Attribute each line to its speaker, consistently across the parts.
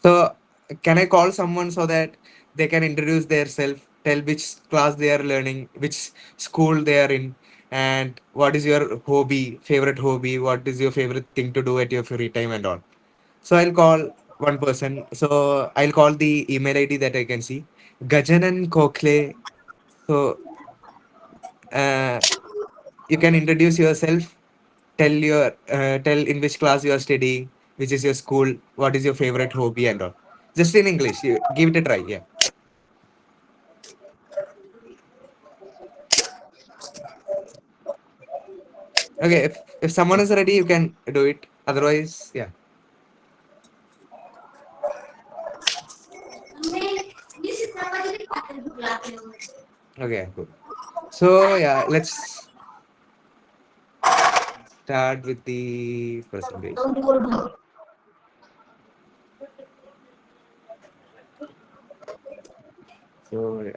Speaker 1: So can I call someone so that they can introduce their self, tell which class they are learning, which school they are in, and what is your hobby, favorite hobby, what is your favorite thing to do at your free time and all. So I'll call one person. So I'll call the email ID that I can see. Gajanan Kokle. So uh, you can introduce yourself, tell in which class you are studying, which is your school, what is your favorite hobby and all. Just in English. You give it a try. Yeah. Okay. If someone is ready, you can do it. Otherwise, yeah. Okay. Good. So yeah, let's start with the presentation. So yeah.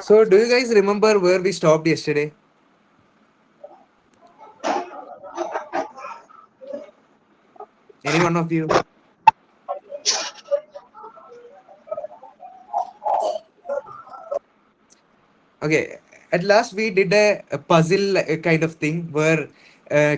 Speaker 1: So do you guys remember where we stopped yesterday? Any one of you? Okay, at last we did a puzzle kind of thing where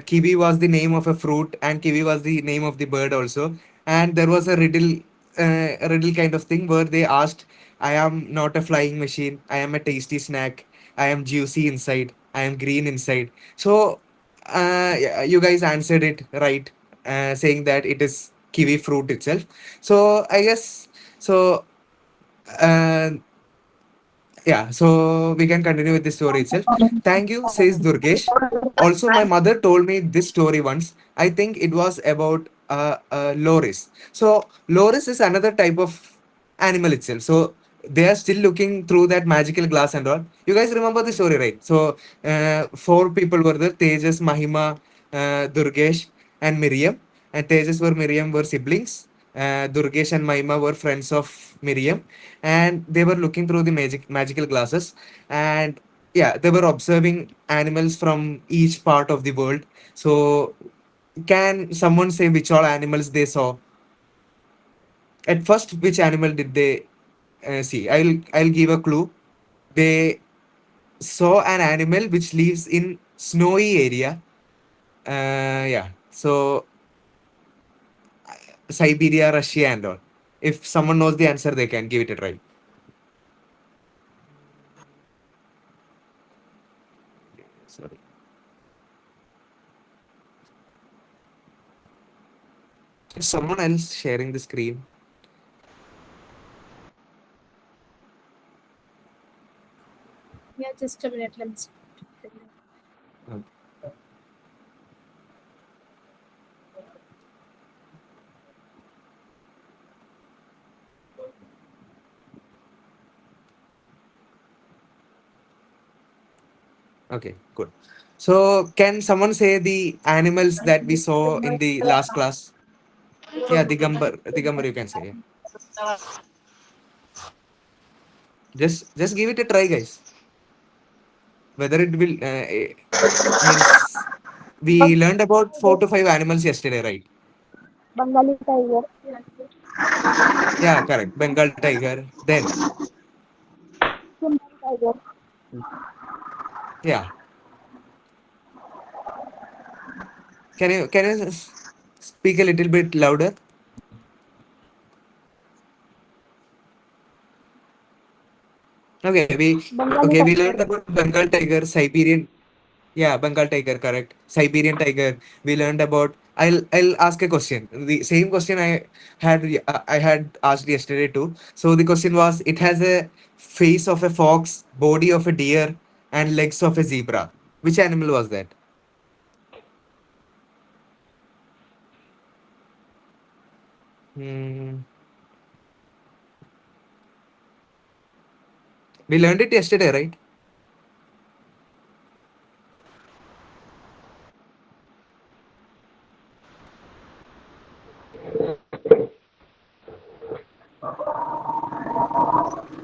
Speaker 1: kiwi was the name of a fruit and kiwi was the name of the bird also, and there was a riddle kind of thing where they asked, "I am not a flying machine. I am a tasty snack. I am juicy inside. I am green inside." So, yeah, you guys answered it right, saying that it is kiwi fruit itself. So I guess so. Uh, yeah, so we can continue with the story itself. Thank you, says Durgesh. Also, my mother told me this story once. I think it was about loris. So, loris is another type of animal itself. So, they are still looking through that magical glass and all. You guys remember the story, right? So, four people were there: Tejas, Mahima, Durgesh, and Miriam. And Tejas were Miriam were siblings. Durgesh and Mahima were friends of Miriam, and they were looking through the magical glasses, and yeah, they were observing animals from each part of the world. So can someone say which all animals they saw at first? Which animal did they see? I'll give a clue. They saw an animal which lives in snowy area. Yeah, so Siberia, Russia and all. If someone knows the answer, they can give it a try. Sorry. Is someone else sharing the screen?
Speaker 2: Yeah, just a minute. Let's.
Speaker 1: Okay, good. So, can someone say the animals that we saw in the last class? Yeah, Digambar, you can say. Yeah. Just give it a try, guys. Whether it will means we learned about 4 to 5 animals yesterday, right?
Speaker 2: Bengali tiger,
Speaker 1: Yeah, correct. Bengal tiger. Then,
Speaker 2: Simba tiger,
Speaker 1: yeah. Can you speak a little bit louder?
Speaker 2: Bengali
Speaker 1: We
Speaker 2: tiger.
Speaker 1: learned about Bengal tiger, Siberian. Yeah, Bengal tiger, correct. Siberian tiger. We learned about. I'll ask a question. The same question I had asked yesterday too. So the question was: it has a face of a fox, body of a deer, and legs of a zebra. Which animal was that? Hmm. We learned it yesterday, right?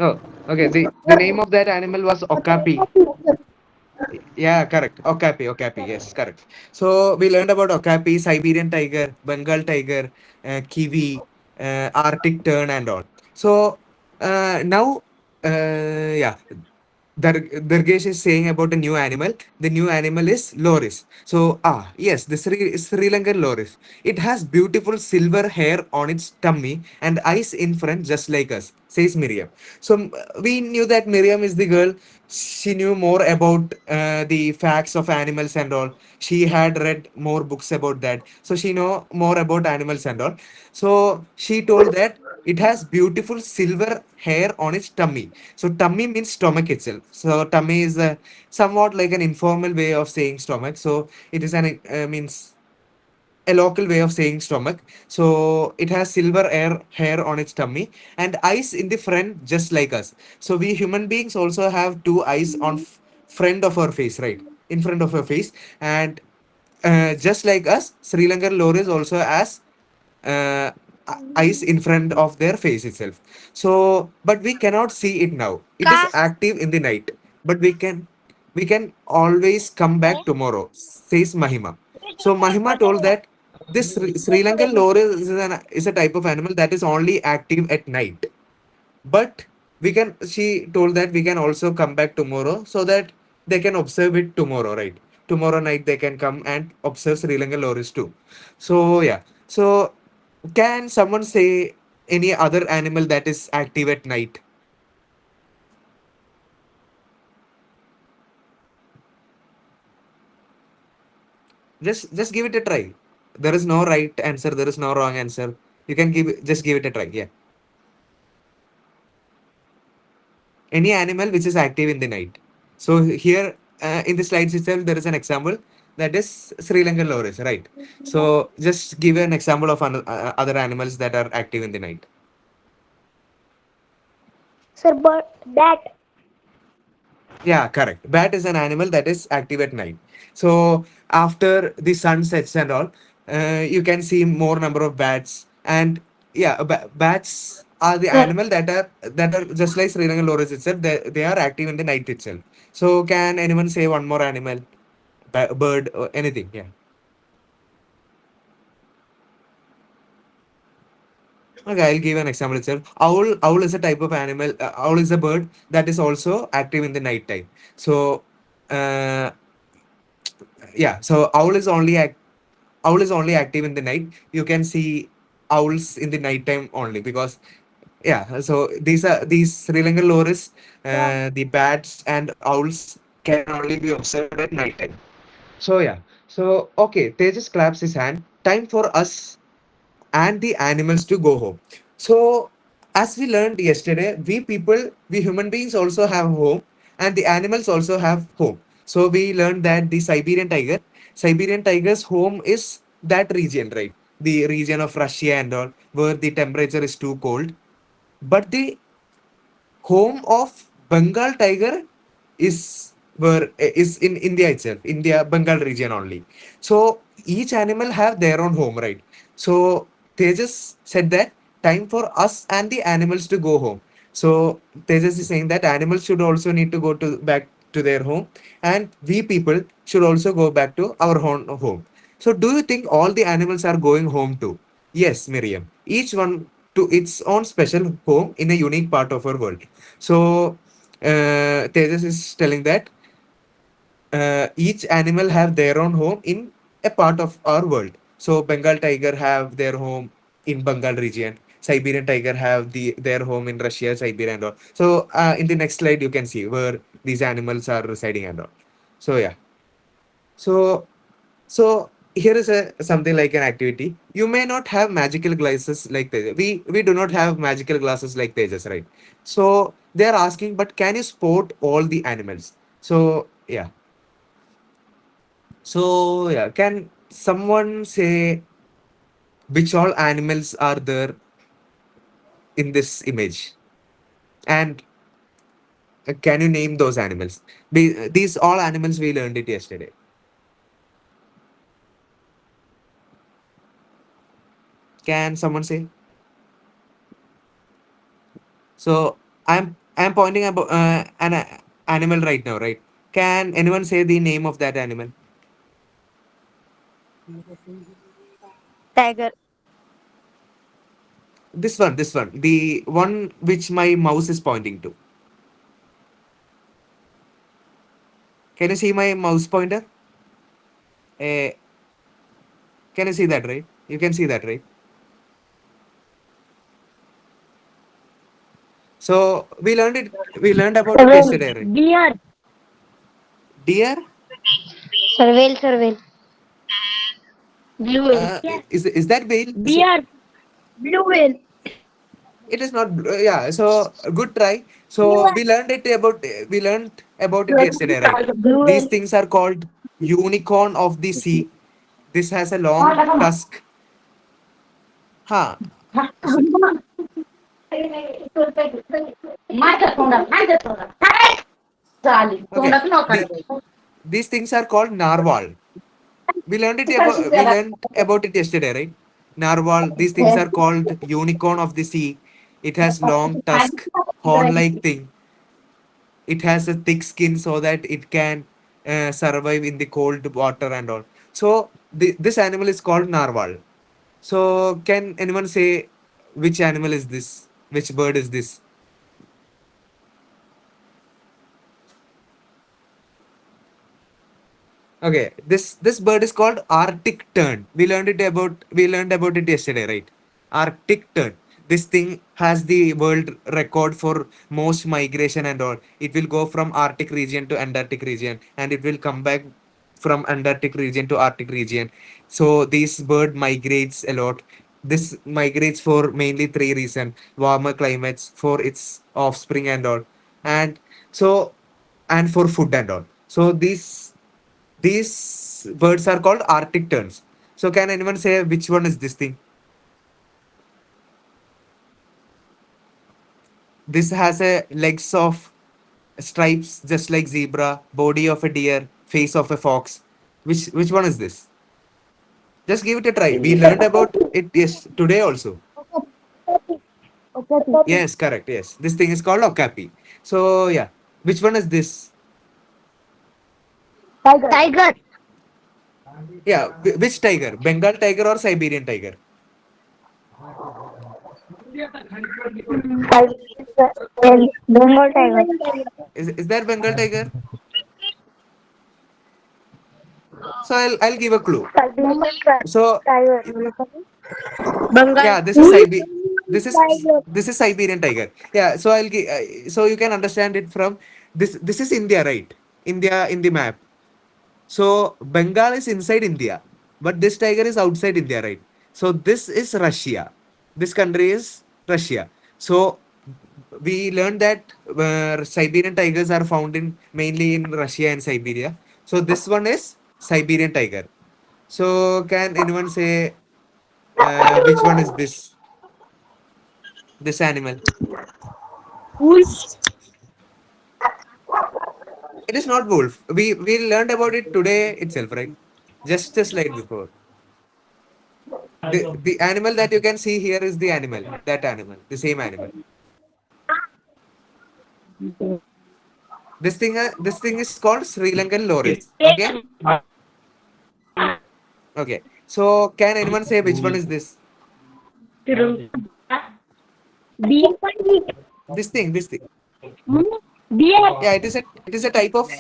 Speaker 1: Oh, okay. The name of that animal was okapi. Yeah, correct. Okapi, Okapi. Yes, correct. So we learned about Okapi, Siberian tiger, Bengal tiger, kiwi, Arctic tern, and all. So now, yeah, Durgesh is saying about a new animal. The new animal is loris. So, yes, the Sri Lankan loris. It has beautiful silver hair on its tummy and eyes in front, just like us, says Miriam. So, we knew that Miriam is the girl. She knew more about the facts of animals and all. She had read more books about that. So, she know more about animals and all. So, she told that it has beautiful silver hair on its tummy. So tummy means stomach itself. So tummy is somewhat like an informal way of saying stomach. So it is an means a local way of saying stomach. So it has silver hair on its tummy and eyes in the front, just like us. So we human beings also have two eyes on front of our face, right? In front of our face, and just like us, Sri Lankan loris also has uh, eyes in front of their face itself. So, but we cannot see it now. It is active in the night, but we can always come back tomorrow, says Mahima. So Mahima told that this Sri Lankan lore is a type of animal that is only active at night. But she told that we can also come back tomorrow so that they can observe it tomorrow, right? Tomorrow night they can come and observe Sri Lankan loris too. So yeah. So can someone say any other animal that is active at night? Just give it a try. There is no right answer. There is no wrong answer. You can just give it a try. Yeah. Any animal which is active in the night. So here in the slides itself, there is an example that is Sri Lankan loris, right? So just give an example of other animals that are active in the night.
Speaker 2: Sir, but that.
Speaker 1: Yeah, correct. Bat is an animal that is active at night. So after the sun sets and all, you can see more number of bats. And yeah, bats are the
Speaker 2: Sir,
Speaker 1: animal that are just like Sri Lankan loris itself. They are active in the night itself. So can anyone say one more animal, bird, or anything? Yeah. Okay, I'll give an example itself. Owl is a type of animal. Owl is a bird that is also active in the night time. So. Uh, yeah, so owl is only active in the night. You can see owls in the night time only because yeah. So these Sri Lankan loris, the bats and owls can only be observed at night time. So yeah. So okay, Tejas claps his hand. Time for us and the animals to go home. So, as we learned yesterday, we human beings also have home, and the animals also have home. So, we learned that the Siberian tiger's home is that region, right? The region of Russia and all, where the temperature is too cold. But the home of Bengal tiger is in India itself, India Bengal region only. So each animal have their own home, right? So Tejas said that time for us and the animals to go home. So Tejas is saying that animals should also need to go to back to their home, and we people should also go back to our home. So do you think all the animals are going home too? Yes, Miriam. Each one to its own special home in a unique part of our world. So Tejas is telling that each animal have their own home in a part of our world. So Bengal tiger have their home in Bengal region. Siberian tiger have their home in Russia, Siberia and all. So in the next slide you can see where these animals are residing and all. So yeah. So so here is a something like an activity. You may not have magical glasses like Tejas. We do not have magical glasses like Tejas, right? So they are asking, but can you spot all the animals? So yeah. So yeah, can someone say which all animals are there in this image? And can you name those animals? These all animals we learned it yesterday. Can someone say? So I'm pointing about an animal right now, right? Can anyone say the name of that animal?
Speaker 2: Tiger.
Speaker 1: This one, the one which my mouse is pointing to. Can you see my mouse pointer? Uh, can you see that, right? You can see that, right? So we learned it. We learned about it
Speaker 2: Surveil.
Speaker 1: yesterday, right?
Speaker 2: Deer.
Speaker 1: Deer.
Speaker 2: Surveil, surveil. Blue whale.
Speaker 1: Is that whale? So
Speaker 2: Deer. Blue whale.
Speaker 1: it is not. Yeah. So good try. So we learned it about. We learned about it yesterday, right?
Speaker 2: Blue
Speaker 1: These
Speaker 2: whale.
Speaker 1: things are called unicorn of the sea. This has a long tusk. Huh. So,
Speaker 2: माझ्या तोंडात माझ्या तोंडात चालेल
Speaker 1: okay.
Speaker 2: तोंडात नका
Speaker 1: These things are called narwhal. We learned about it yesterday, right? Narwhal. These things are called unicorn of the sea. It has long tusk, horn-like thing. It has a thick skin so that it can survive in the cold water and all. So this animal is called narwhal. So can anyone say which animal is this? Which bird is this? Okay, this bird is called Arctic tern. We learned about it yesterday, right? Arctic tern. This thing has the world record for most migration and all. It will go from Arctic region to Antarctic region, and it will come back from Antarctic region to Arctic region. So this bird migrates a lot. This migrates for mainly three reasons: warmer climates, for its offspring and all, and so and for food and all. So these birds are called Arctic terns. So can anyone say which one is this thing? This has a legs of stripes just like zebra, body of a deer, face of a fox. Which one is this? Just give it a try. We learned about it yes today also. Yes, correct. Yes, this thing is called okapi. So yeah, which one is this?
Speaker 2: Tiger.
Speaker 1: Yeah, which tiger? Bengal tiger or Siberian tiger?
Speaker 2: Bengal tiger.
Speaker 1: Is that Bengal tiger? So I'll give a clue. So
Speaker 2: Tiger. Bengal.
Speaker 1: yeah, this is Siberian tiger. Yeah, so I'll give so you can understand it from this is India, right? India in the map. So Bengal is inside India, but this tiger is outside India, right? So this is Russia. This country is Russia. So we learned that Siberian tigers are found in mainly in Russia and Siberia. So this one is Siberian tiger. So can anyone say which one is this animal?
Speaker 2: Wolf.
Speaker 1: It is not wolf. We learned about it today itself, right? Just a slide before. The animal that you can see here is the animal. That animal, the same animal. This thing is called Sri Lankan loris. Okay, okay. So can anyone say which one is this?
Speaker 2: Deer.
Speaker 1: This thing.
Speaker 2: Deer.
Speaker 1: Yeah, it is a type of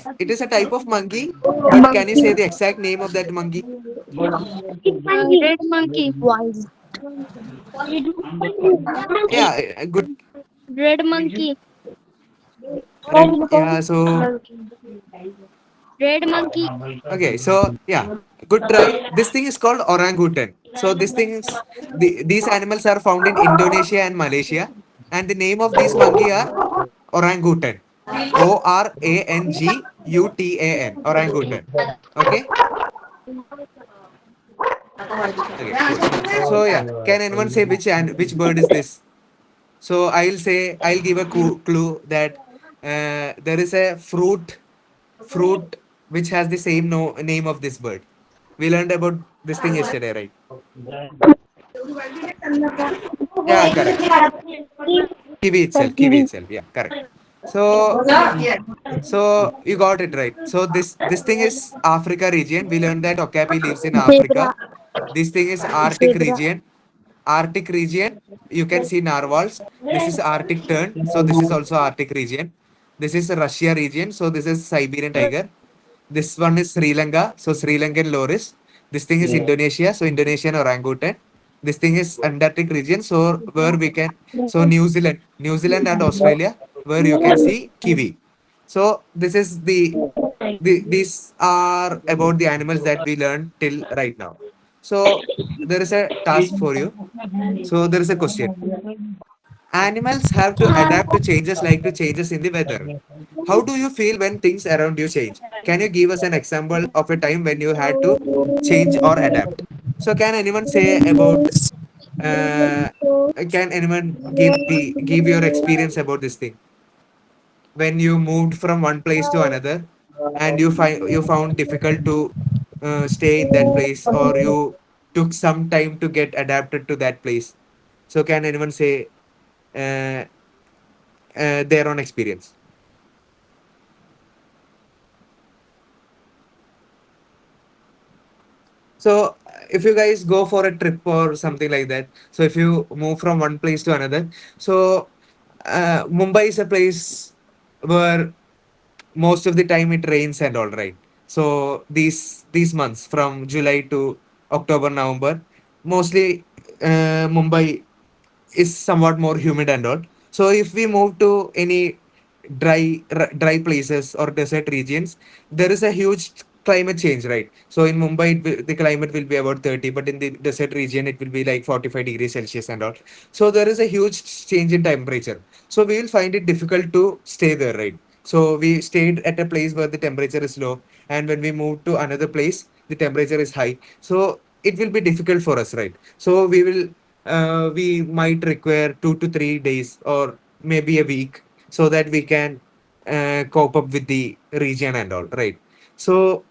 Speaker 1: monkey. But can you say the exact name of that monkey?
Speaker 2: Red monkey. Wise.
Speaker 1: Yeah, good.
Speaker 2: Red monkey.
Speaker 1: Red. Yeah. So
Speaker 2: Red monkey.
Speaker 1: okay. So yeah, good try. This thing is called orangutan. So these animals are found in Indonesia and Malaysia, and the name of these monkey are orangutan. Orangutan. Orangutan. Okay. Okay. Cool. So yeah, can anyone say which bird is this? So I'll give a clue that there is a fruit which has the same name of this bird. We learned about this thing yesterday, right? Yeah, correct. Kiwi
Speaker 2: Sir,
Speaker 1: itself. Kiwi
Speaker 2: kiwi.
Speaker 1: itself. Yeah, correct. So so you got it right. So this thing is Africa region. We learned that Okapi lives in
Speaker 2: Zebra.
Speaker 1: Africa. This thing is Arctic
Speaker 2: Zebra.
Speaker 1: region. Arctic region, you can see narwhals. This is Arctic tern, so this is also Arctic region. This is Russia region, so this is Siberian tiger. This one is Sri Lanka, so Sri Lankan loris. This thing is Indonesia, so Indonesian orangutan. This thing is Antarctic region, so where we can, so New Zealand and Australia, where you can see kiwi. So this is these are about the animals that we learned till right now. So there is a task for you. So there is a question. Animals have to adapt to changes like to changes in the weather. How do you feel when things around you change? Can you give us an example of a time when you had to change or adapt? So can anyone say about can anyone give your experience about this thing when you moved from one place to another and you found difficult to stay in that place, or you took some time to get adapted to that place? So can anyone say uh, their own experience? So if you guys go for a trip or something like that, so if you move from one place to another, so Mumbai is a place where most of the time it rains and all, right? So these months from July to October, November, mostly Mumbai is somewhat more humid and all. So if we move to any dry places or desert regions, there is a huge climate change, right? So in Mumbai, the climate will be about 30, but in the desert region, it will be like 45 degrees Celsius and all. So there is a huge change in temperature. So we will find it difficult to stay there, right? So we stayed at a place where the temperature is low, and when we move to another place, the temperature is high. So it will be difficult for us, right? So we might require 2 to 3 days or maybe a week so that we can cope up with the region and all, right? So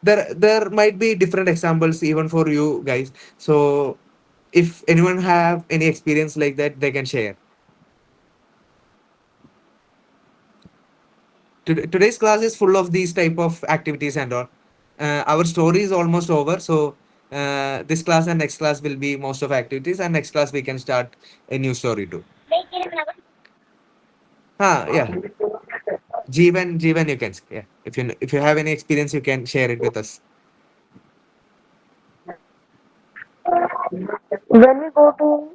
Speaker 1: there might be different examples even for you guys. So if anyone have any experience like that, they can share. Today's class is full of these type of activities and all. Our story is almost over, so this class and next class will be most of activities, and next class we can start a new story too. Yeah. Jeevan, you can, yeah. If you have any experience, you can share it with us.
Speaker 2: When we go to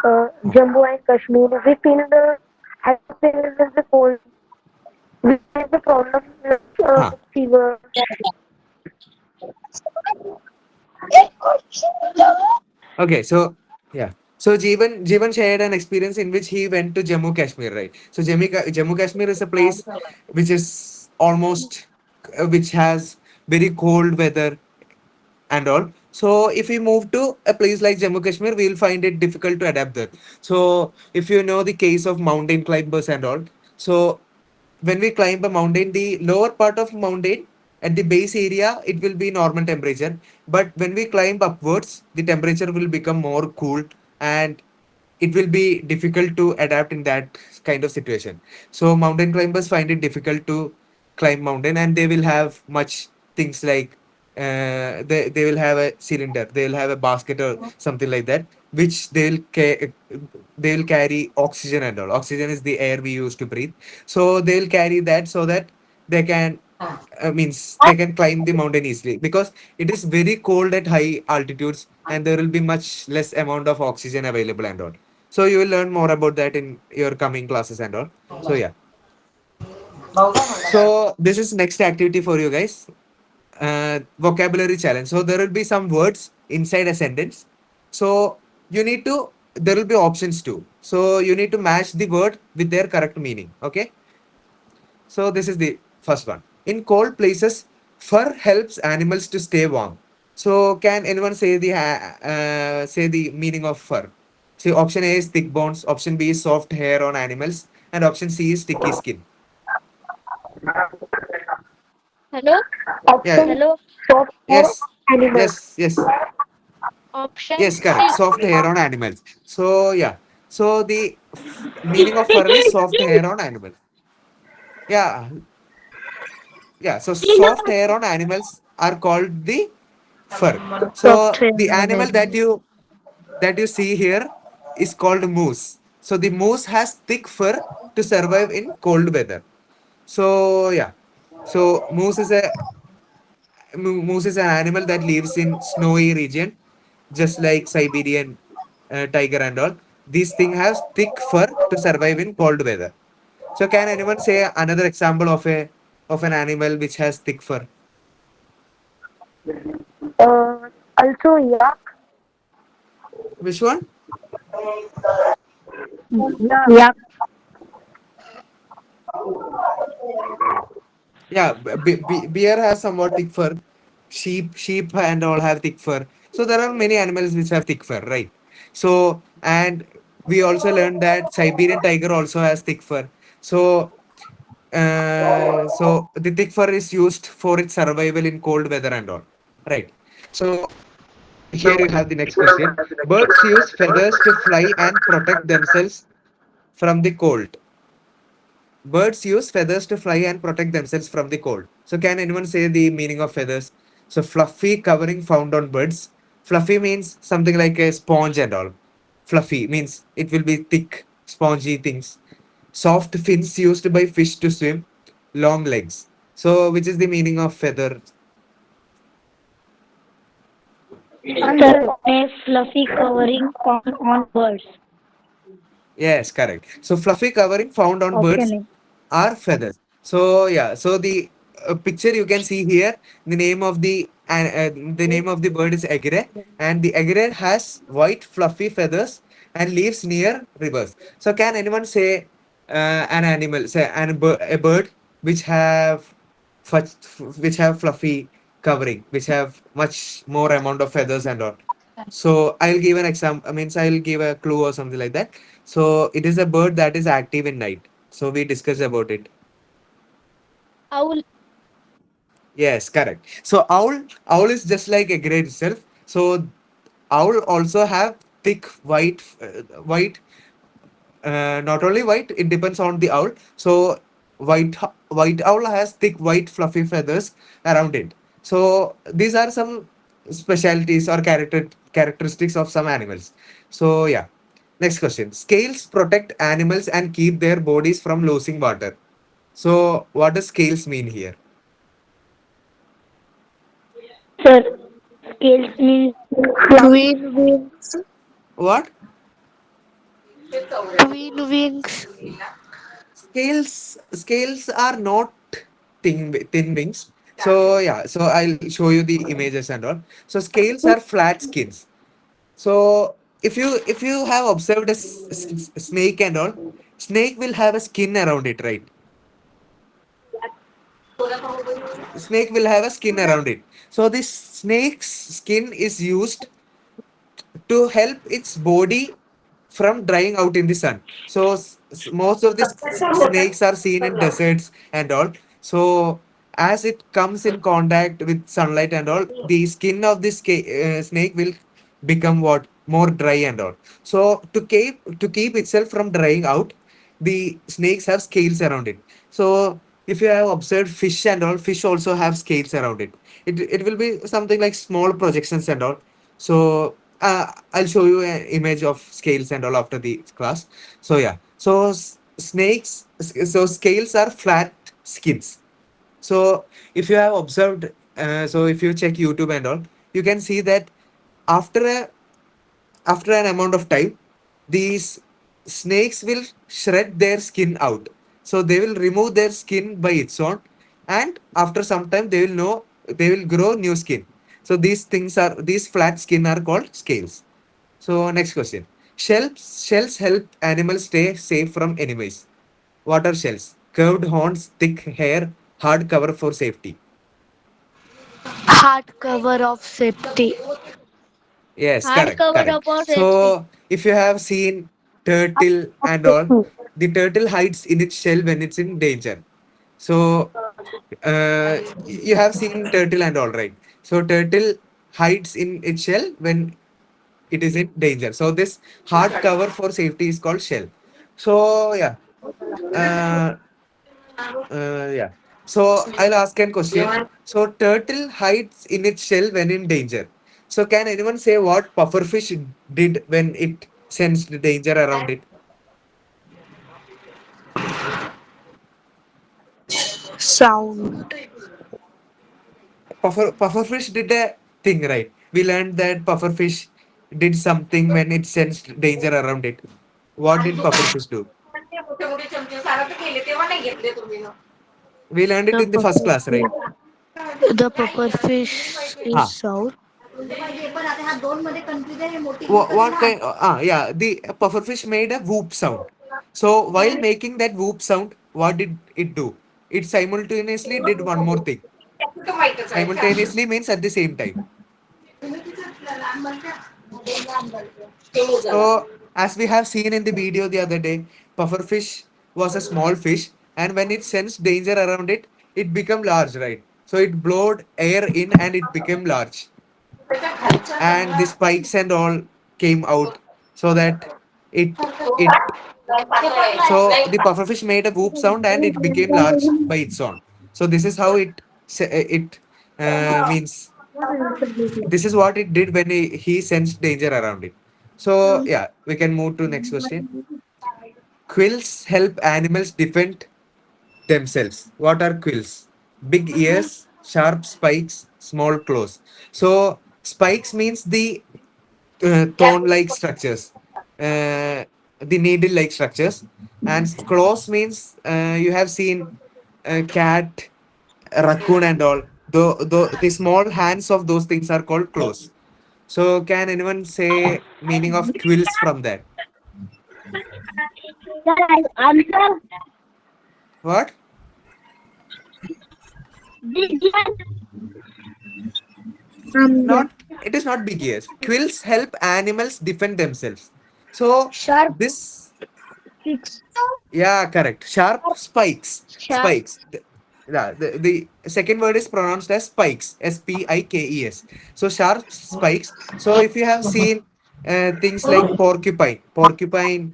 Speaker 1: Hmm.
Speaker 2: Jammu and Kashmir, we feel the happiness is the cold. We face the problem like
Speaker 1: Huh.
Speaker 2: fever.
Speaker 1: Okay, so yeah. So Jeevan shared an experience in which he went to Jammu Kashmir, right? So Jammu Kashmir is a place which is almost which has very cold weather and all. So if we move to a place like Jammu Kashmir, we'll find it difficult to adapt there. So if you know the case of mountain climbers and all, so when we climb a mountain, the lower part of mountain at the base area, it will be normal temperature. But when we climb upwards, the temperature will become more cool, and it will be difficult to adapt in that kind of situation. So mountain climbers find it difficult to climb mountain, and they will have much things like they will have a cylinder, they will have a basket or something like that, which they will carry oxygen and all. Oxygen is the air we use to breathe. So they will carry that so that they can means they can climb the mountain easily, because it is very cold at high altitudes and there will be much less amount of oxygen available and all. So you will learn more about that in your coming classes and all. So yeah. So this is next activity for you guys. Vocabulary challenge. So there will be some words inside a sentence. So you need to there will be options too. So you need to match the word with their correct meaning. Okay. So this is the first one. In cold places, fur helps animals to stay warm. So can anyone say the meaning of fur? So option A is thick bones, option B is soft hair on animals, and option C is sticky skin.
Speaker 2: Hello?
Speaker 1: Yeah.
Speaker 2: Hello? Soft hair
Speaker 1: Yes.
Speaker 2: animals.
Speaker 1: Yes.
Speaker 2: Option
Speaker 1: Yes, correct.
Speaker 2: C.
Speaker 1: Soft hair on animals. So yeah. So the meaning of fur is soft hair on animals. Yeah, yeah. So soft hair on animals are called the fur. So
Speaker 2: Software
Speaker 1: the animal
Speaker 2: animal.
Speaker 1: that you see here is called moose. So the moose has thick fur to survive in cold weather. So yeah, so moose is an animal that lives in snowy region, just like Siberian tiger and all. These thing has thick fur to survive in cold weather. So can anyone say another example of an animal which has thick fur?
Speaker 2: Also yak.
Speaker 1: Which one?
Speaker 2: Yak.
Speaker 1: Yeah, bear has somewhat thick fur. Sheep and all have thick fur. So there are many animals which have thick fur, right? So and we also learned that Siberian tiger also has thick fur. So so the thick fur is used for its survival in cold weather and all, right? So here you have the next question. Birds use feathers to fly and protect themselves from the cold. Birds use feathers to fly and protect themselves from the cold. So, can anyone say the meaning of feathers? So, fluffy covering found on birds. Fluffy means something like a sponge and all. Fluffy means it will be thick, spongy things. Soft fins used by fish to swim. Long legs. So, which is the meaning of feather?
Speaker 2: Sir, a fluffy covering found on birds.
Speaker 1: Yes, correct. So fluffy covering found on birds
Speaker 2: Option
Speaker 1: are feathers. So yeah, so the picture you can see here, the name of the bird is egret, and the egret has white fluffy feathers and lives near rivers. So can anyone say an animal, say a bird which have which have fluffy covering, which have much more amount of feathers and all? So I'll give an example. I mean, I'll give a clue or something like that. So it is a bird that is active in night. So we discussed about it.
Speaker 2: Owl.
Speaker 1: Yes, correct. So owl is just like a gray itself. So owl also have thick white not only white, it depends on the owl. So white owl has thick white fluffy feathers around it. So these are some specialities or characteristics of some animals. So yeah, next question. Scales protect animals and keep their bodies from losing water. So what does scales mean here?
Speaker 2: Sir, scales means
Speaker 3: Twin wings.
Speaker 1: What?
Speaker 3: Twin wings.
Speaker 1: Scales are not thin wings. So yeah, so I'll show you the images and all. So scales are flat skins. So if you have observed a snake and all, snake will have a skin around it, right? Snake will have a skin around it. So this snake's skin is used to help its body from drying out in the sun. So most of these snakes are seen in deserts and all. So as it comes in contact with sunlight and all, the skin of this snake will become what more dry and all. So to keep itself from drying out, the snakes have scales around it. So if you have observed fish and all, fish also have scales around it. It will be something like small projections and all. So I'll show you an image of scales and all after the class. So yeah, so so scales are flat skins. So if you have observed, so if you check YouTube and all, you can see that after a after an amount of time, these snakes will shred their skin out. So they will remove their skin by its own, and after some time they will grow new skin. So these flat skin are called scales. So next question. Shells help animals stay safe from enemies. What are shells? Curved horns, thick hair, hard cover for safety.
Speaker 3: Hard cover of safety.
Speaker 1: Yes,
Speaker 2: hard
Speaker 1: correct,
Speaker 2: cover
Speaker 1: correct.
Speaker 2: up or safety.
Speaker 1: So if you have seen turtle and all, the turtle hides in its shell when it's in danger. So you have seen turtle and all, right? So turtle hides in its shell when it is in danger. So this hard cover for safety is called shell. So yeah, uh, Yeah. So I'll ask a question. So turtle hides in its shell when in danger. So can anyone say what pufferfish did when it sensed danger around it?
Speaker 3: Sound.
Speaker 1: Pufferfish did a thing, right? We learned that pufferfish did something when it sensed danger around it. What did pufferfish do? We learned it
Speaker 3: The
Speaker 1: in the first
Speaker 3: puffer
Speaker 1: class, right?
Speaker 3: fish. The puffer fish is
Speaker 1: Ah,
Speaker 3: sound.
Speaker 1: what kind? Yeah, the pufferfish made a whoop sound. So while making that whoop sound, what did it do? It simultaneously did one more thing. Simultaneously means at the same time. So, as we have seen in the video the other day, pufferfish was a small fish, and when it sensed danger around it, it became large, right? So it blowed air in and it became large, and the spikes and all came out, so that it so the pufferfish made a whoop sound and it became large by its own. So this is how it means. This is what it did when he sensed danger around it. So yeah, we can move to next question. Quills help animals defend themselves. What are quills? Big ears, sharp spikes, small claws. So spikes means the thorn-like structures, the needle-like structures, and claws means you have seen cat, raccoon, and all. The small hands of those things are called claws. So can anyone say meaning of quills from that?
Speaker 2: Answer.
Speaker 1: What?
Speaker 2: Um,
Speaker 1: Not, it is not big ears. Quills help animals defend themselves. So
Speaker 2: sharp
Speaker 1: this,
Speaker 2: six.
Speaker 1: yeah, correct. Sharp spikes.
Speaker 2: Sharp.
Speaker 1: Spikes. Yeah, the second word is pronounced as spikes. Spikes. So sharp spikes. So if you have seen things like porcupine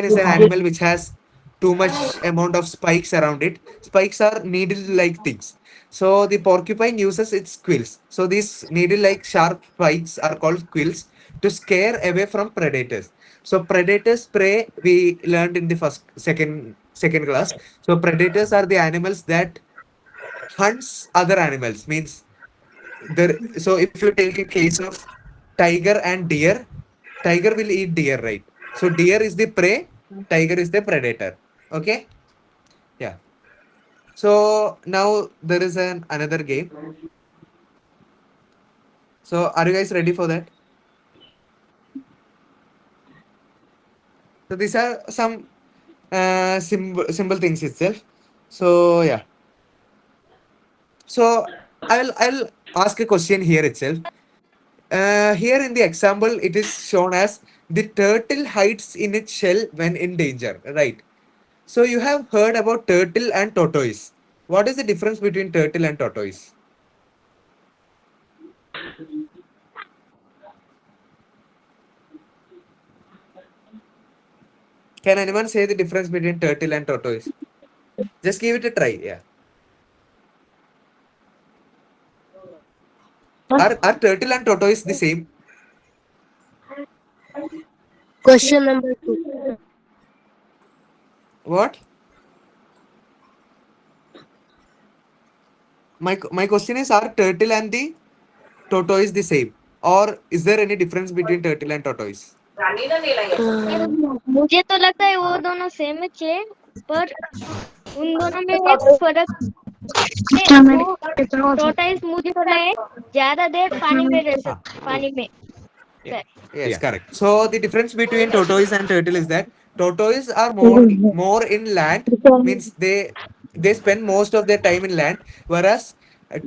Speaker 1: is an animal which has too much amount of spikes around it. Spikes are needle-like things. So the porcupine uses its quills. So these needle-like sharp spikes are called quills to scare away from predators. So predators prey, we learned in the second class. So predators are the animals that hunts other animals. Means there. So if you take a case of tiger and deer, tiger will eat deer, right? So deer is the prey, tiger is the predator. Okay. Yeah. So now there is another game. So are you guys ready for that? So these are some simple things itself. So yeah. So I'll ask a question here itself. Here in the example, it is shown as the turtle hides in its shell when in danger. Right. So you have heard about turtle and tortoise. What is the difference between turtle and tortoise? Can anyone say the difference between turtle and tortoise? Just give it a try. Yeah. Are turtle and tortoise the same?
Speaker 2: Question number two.
Speaker 1: What? My question is, are turtle and the tortoise the same? Or is there any difference between turtle and tortoise?
Speaker 3: Uh,
Speaker 2: मुझे तो लगता है वो दोनों same है पर उन दोनों में एक फर्क है वो टोटाइस मुझे लगता है ज्यादा देर पानी में रह
Speaker 1: Ah,
Speaker 2: सकता पानी में
Speaker 1: yeah. Yes, correct. So the difference between tortoise and turtle is that tortoise are more in land, means they spend most of their time in land, whereas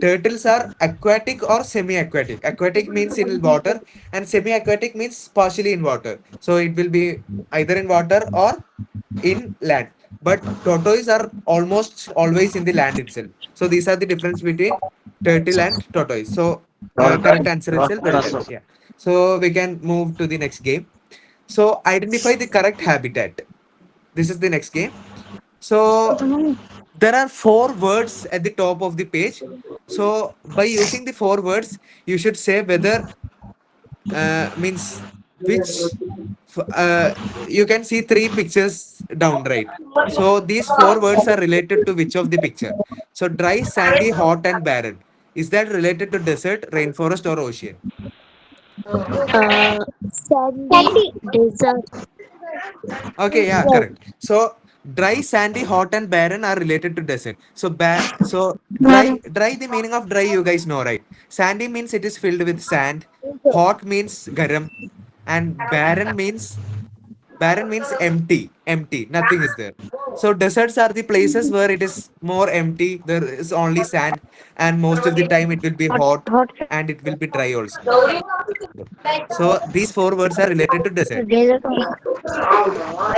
Speaker 1: turtles are aquatic or semi-aquatic. Aquatic means in water, and semi-aquatic means partially in water. So it will be either in water or in land. But tortoise are almost always in the land itself. So these are the difference between turtle and tortoise. So correct answer itself, well done. Yeah. So we can move to the next game. So identify the correct habitat. This is the next game. So there are four words at the top of the page. So by using the four words, you should say whether means which you can see three pictures down right. So these four words are related to which of the picture? So dry, sandy, hot, and barren. Is that related to desert, rainforest, or ocean?
Speaker 3: Sandy
Speaker 2: Sandy.
Speaker 3: desert.
Speaker 1: Okay, yeah, correct. So dry, sandy, hot, and barren are related to desert. So dry. The meaning of dry, you guys know, right? Sandy means it is filled with sand. Hot means garam, and barren means empty, empty. Nothing is there. So deserts are the places where it is more empty. There is only sand, and most of the time it will be hot
Speaker 2: Hot.
Speaker 1: and it will be dry also. So these four words are related to desert.
Speaker 2: Desert.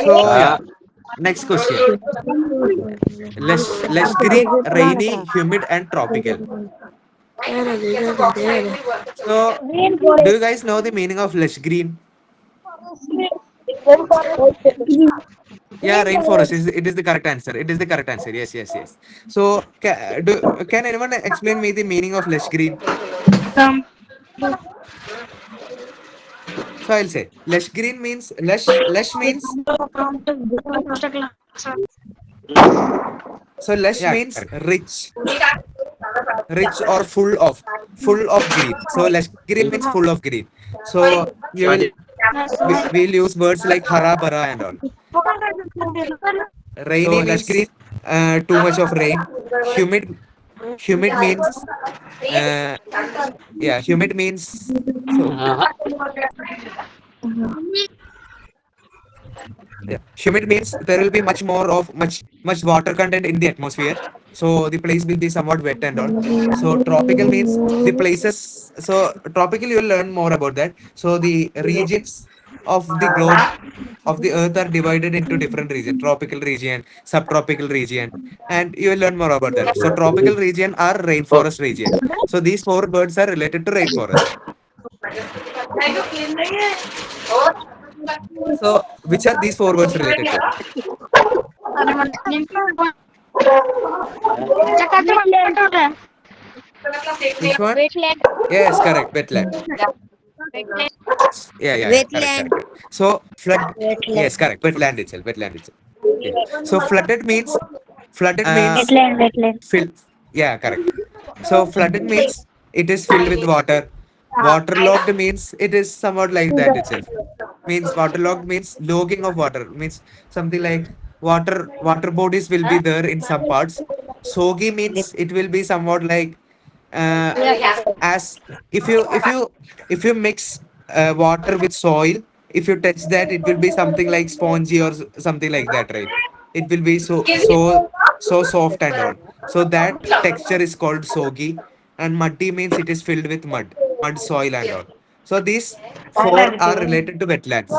Speaker 1: So yeah, next question. Lush green, rainy, humid, and tropical. So, do you
Speaker 2: Rainforest.
Speaker 1: guys know the meaning of lush green? Yeah, rainforest
Speaker 2: Rainforest.
Speaker 1: is it is the correct answer. It is the correct answer. Yes, yes, yes. So, can anyone explain me the meaning of lush green?
Speaker 2: Um,
Speaker 1: So I'll say lush green means lush means so lush
Speaker 2: yeah,
Speaker 1: means
Speaker 2: correct.
Speaker 1: rich or full of green. So lush green means full of green. So we'll use words like hara bara and all. Rainy
Speaker 2: So lush
Speaker 1: means
Speaker 2: green.
Speaker 1: too much of rain. Humid means uh, yeah, humid means so yeah, humid means there will be much water content in the atmosphere. So the place will be somewhat wet and all. So tropical means the places. So tropical you will learn more about that. So the regions of the globe of the earth are divided into different regions: tropical region, subtropical region, and you will learn more about that. So tropical region are rainforest region. So these four birds are related to rainforest. So which are these four words related to? Which one?
Speaker 2: Wetland.
Speaker 1: Yes, correct. Wetland. Yeah, yeah, yeah. Correct,
Speaker 3: Wetland.
Speaker 1: correct, correct. So flood.
Speaker 3: Wetland.
Speaker 1: Yes, correct. Wetland itself. Wetland itself. Okay. So flooded means
Speaker 2: Wetland. Wetland.
Speaker 1: fill. Yeah, correct. So flooded means it is filled with water. Waterlogged means it is somewhat like that itself. Means waterlogged means logging of water means something like water bodies will be there in some parts. Soggy means it will be somewhat like uh, as if you mix water with soil, if you touch that it will be something like spongy or something like that, right? It will be so soft and all. So that texture is called soggy. And muddy means it is filled with mud soil and all. So these four are related to wetlands.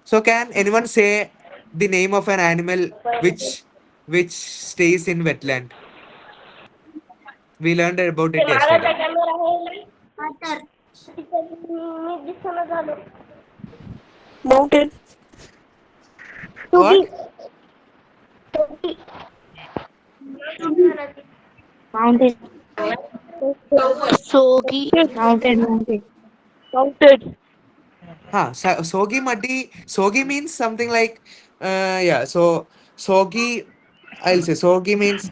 Speaker 1: So can anyone say the name of an animal which stays in wetland? We learned about it yesterday.
Speaker 3: Mountain.
Speaker 2: Tugi.
Speaker 1: What?
Speaker 2: Mountain.
Speaker 3: Sogi.
Speaker 2: Mountain. Mountain.
Speaker 1: Sogi means something like yeah. So sogi, I'll say sogi means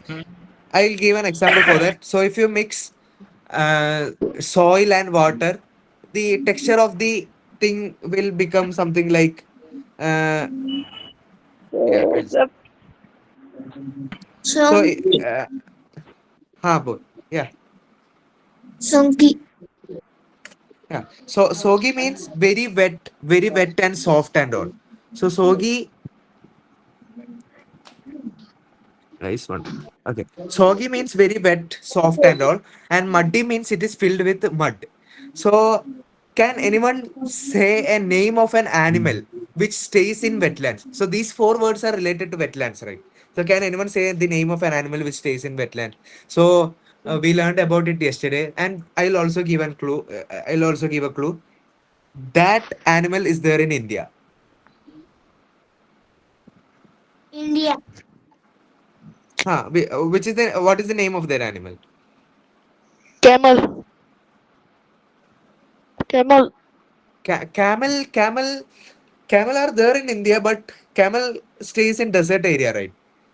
Speaker 1: I'll give an example for that. So if you mix soil and water, the texture of the thing will become something like uh, yeah. So
Speaker 3: Song.
Speaker 1: both. Yeah,
Speaker 3: Songi.
Speaker 1: yeah. So sogi means very wet and soft and all. So sogi. Nice one. Okay. Soggy means very wet, soft, and all. And muddy means it is filled with mud. So, can anyone say a name of an animal which stays in wetlands? So, these four words are related to wetlands, right? So, can anyone say the name of an animal which stays in wetland? So, we learned about it yesterday, and I'll also give a clue. I'll also give a clue. That animal is there in India.
Speaker 2: India.
Speaker 1: Which is the what is the name of that animal?
Speaker 3: Camel. Camel.
Speaker 1: Camel are there in India, but camel stays in desert area, right?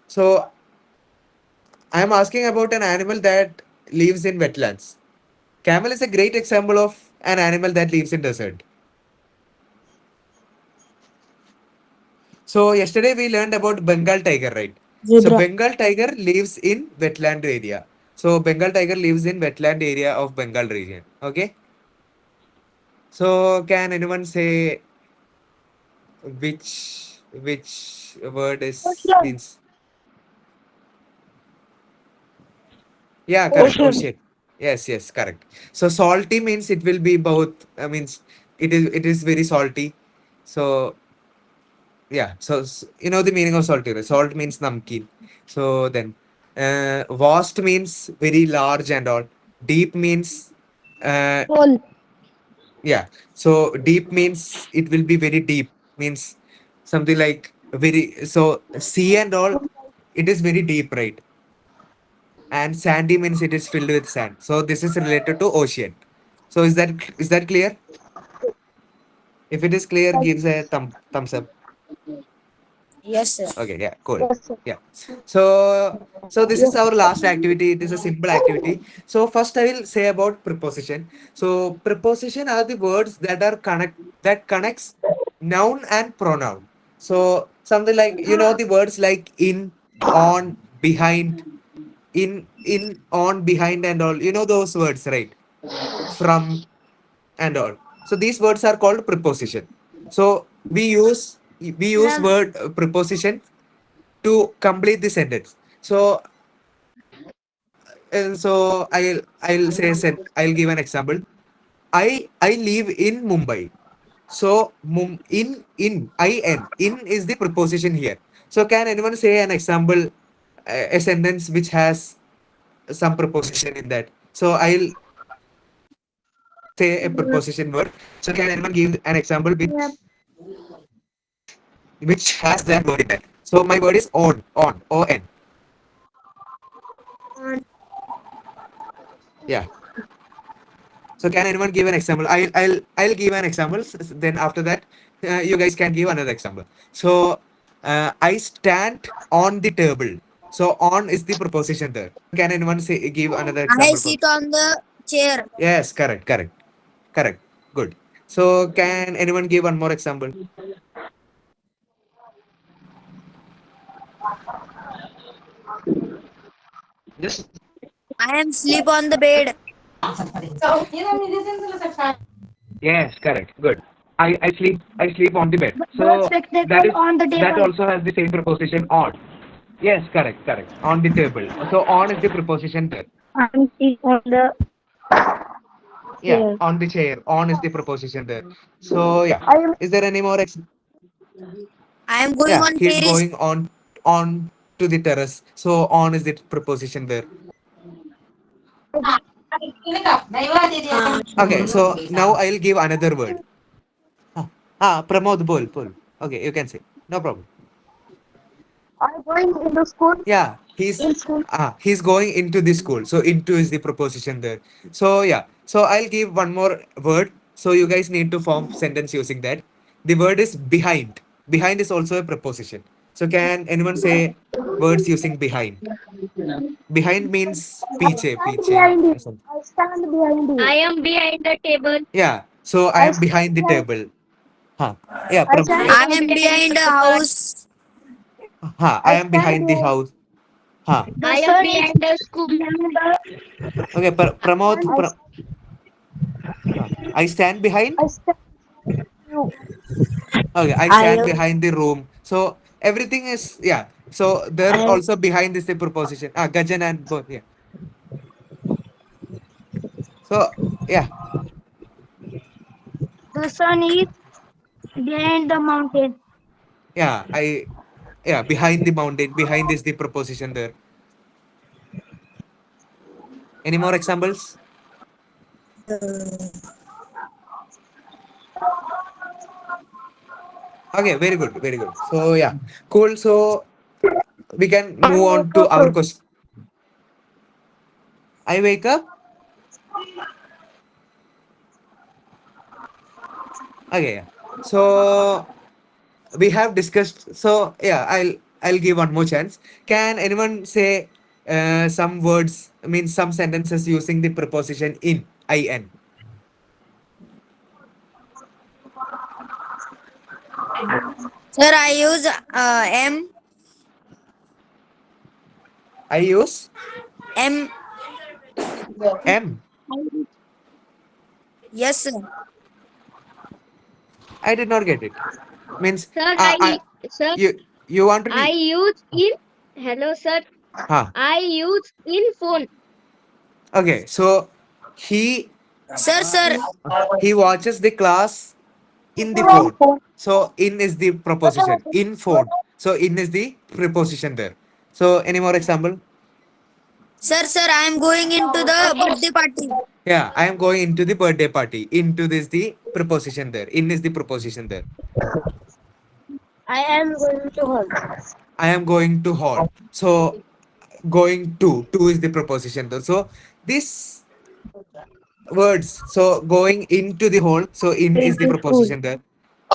Speaker 1: So I am asking about an animal that lives in wetlands. Camel is a great example of an animal that lives in desert. So yesterday we learned about Bengal tiger, right? So
Speaker 3: Zebra.
Speaker 1: Bengal tiger lives in wetland area. So Bengal tiger lives in wetland area of Bengal region. Okay. So can anyone say which word is
Speaker 3: Ocean.
Speaker 1: means? Yeah, correct.
Speaker 3: Ocean.
Speaker 1: Ocean. Yes, yes, correct. So salty means it will be both. Means it is very salty. So yeah. So you know the meaning of salty, right? Salt means namkeen. So then, vast means very large and all. Deep means uh
Speaker 3: Whole.
Speaker 1: yeah. So deep means it will be very deep. Means something like very so sea and all. It is very deep, right? And sandy means it is filled with sand. So this is related to ocean. So is that clear? If it is clear, gives a thumbs up.
Speaker 3: Yes, sir.
Speaker 1: Okay, yeah, cool.
Speaker 3: Yes, sir.
Speaker 1: Yeah. So this is
Speaker 3: Yes.
Speaker 1: our last activity. It is a simple activity. So first I will say about preposition. So preposition are the words that connects noun and pronoun. So something like the words like in, on, behind, in, on, behind, and all. You know those words, right? From and all. So these words are called preposition. So we use word preposition to complete the sentence. So I'll say I'll give an example. I live in Mumbai. So in is the preposition here. So can anyone say an example, a sentence which has some preposition in that? So I'll say a preposition word. So can anyone give an example which has that word in that? So my word is on, on. Yeah. So can anyone give an example? I'll give an example. Then after that, you guys can give another example. So I stand on the table. So on is the preposition there. Can anyone say give another
Speaker 3: I
Speaker 1: example for?
Speaker 3: sit on the chair.
Speaker 1: Yes, correct. Good. So can anyone give one more example? Just
Speaker 3: I am sleep on the bed.
Speaker 1: yes, correct. Good. I sleep on the bed.
Speaker 3: The
Speaker 1: So that
Speaker 3: spectacle
Speaker 1: is
Speaker 3: on the
Speaker 1: that
Speaker 3: table.
Speaker 1: also has the same preposition on. Yes, correct. On the table. So on is the preposition there.
Speaker 3: I am sit on the
Speaker 1: Yeah,
Speaker 3: chair.
Speaker 1: on the chair. On is the preposition there. So yeah.
Speaker 3: I am.
Speaker 1: Is there any more
Speaker 3: I am going
Speaker 1: yeah,
Speaker 3: on
Speaker 1: he's
Speaker 3: terrace.
Speaker 1: going on to the terrace. So on is the preposition there. Okay, so now I'll give another word. Ah, Pramod bol. Okay, you can say. No problem.
Speaker 3: I going in the school.
Speaker 1: Yeah,
Speaker 3: In school.
Speaker 1: he's going into the school. So into is the preposition there. So yeah. So I'll give one more word. So you guys need to form sentence using that. The word is behind. Behind is also a preposition. So can anyone say words using behind? Behind means
Speaker 3: Stand
Speaker 1: piche
Speaker 3: behind you.
Speaker 1: or something.
Speaker 3: I stand behind you.
Speaker 2: I am behind the table.
Speaker 1: Yeah. So I
Speaker 3: I
Speaker 1: am
Speaker 3: stand
Speaker 1: behind the
Speaker 3: behind.
Speaker 1: table. Huh. Yeah.
Speaker 3: I stand.
Speaker 2: I
Speaker 3: I
Speaker 2: am
Speaker 3: am
Speaker 2: behind
Speaker 3: behind
Speaker 2: the
Speaker 3: the
Speaker 2: cupboard.
Speaker 3: house.
Speaker 1: I am
Speaker 3: stand
Speaker 1: behind the
Speaker 3: behind.
Speaker 1: house. Huh.
Speaker 3: The
Speaker 2: I am
Speaker 3: sun is
Speaker 2: behind the school.
Speaker 3: behind the.
Speaker 1: Okay. Pramod.
Speaker 3: I
Speaker 1: I stand behind.
Speaker 3: stand you.
Speaker 1: Okay, I
Speaker 3: I
Speaker 1: stand behind the room. So everything is yeah. So there
Speaker 3: I
Speaker 1: also behind is the preposition. Gajan and both. Yeah. So yeah,
Speaker 3: the sun is behind the mountain.
Speaker 1: yeah. Behind the mountain. Behind is the preposition there. Any more examples? Okay, very good. So yeah, cool. So we can move on to our question. I wake up. Okay, yeah. So we have discussed. So yeah, I'll give one more chance. Can anyone say some words? I mean, some sentences using the preposition in.
Speaker 4: Sir, I use M.
Speaker 1: I use
Speaker 4: M.
Speaker 1: M.
Speaker 4: Yes, sir.
Speaker 1: I did not get it. Means
Speaker 2: Sir,
Speaker 1: I
Speaker 2: sir,
Speaker 1: you want to
Speaker 2: I
Speaker 1: be
Speaker 2: use in. Hello, sir.
Speaker 1: huh?
Speaker 2: I use in phone.
Speaker 1: Okay, so he
Speaker 4: Sir.
Speaker 1: he watches the class in the phone. So in is the proposition in phone. So in is the preposition there. So any more example?
Speaker 4: Sir, I am going into the birthday party.
Speaker 1: Yeah, I am going into the birthday party. Into this the preposition there. In is the preposition there.
Speaker 3: I am going to home.
Speaker 1: I am going to hall. So going to is the preposition there. So this words. So going into the hall. So in is the
Speaker 3: To school.
Speaker 1: preposition there.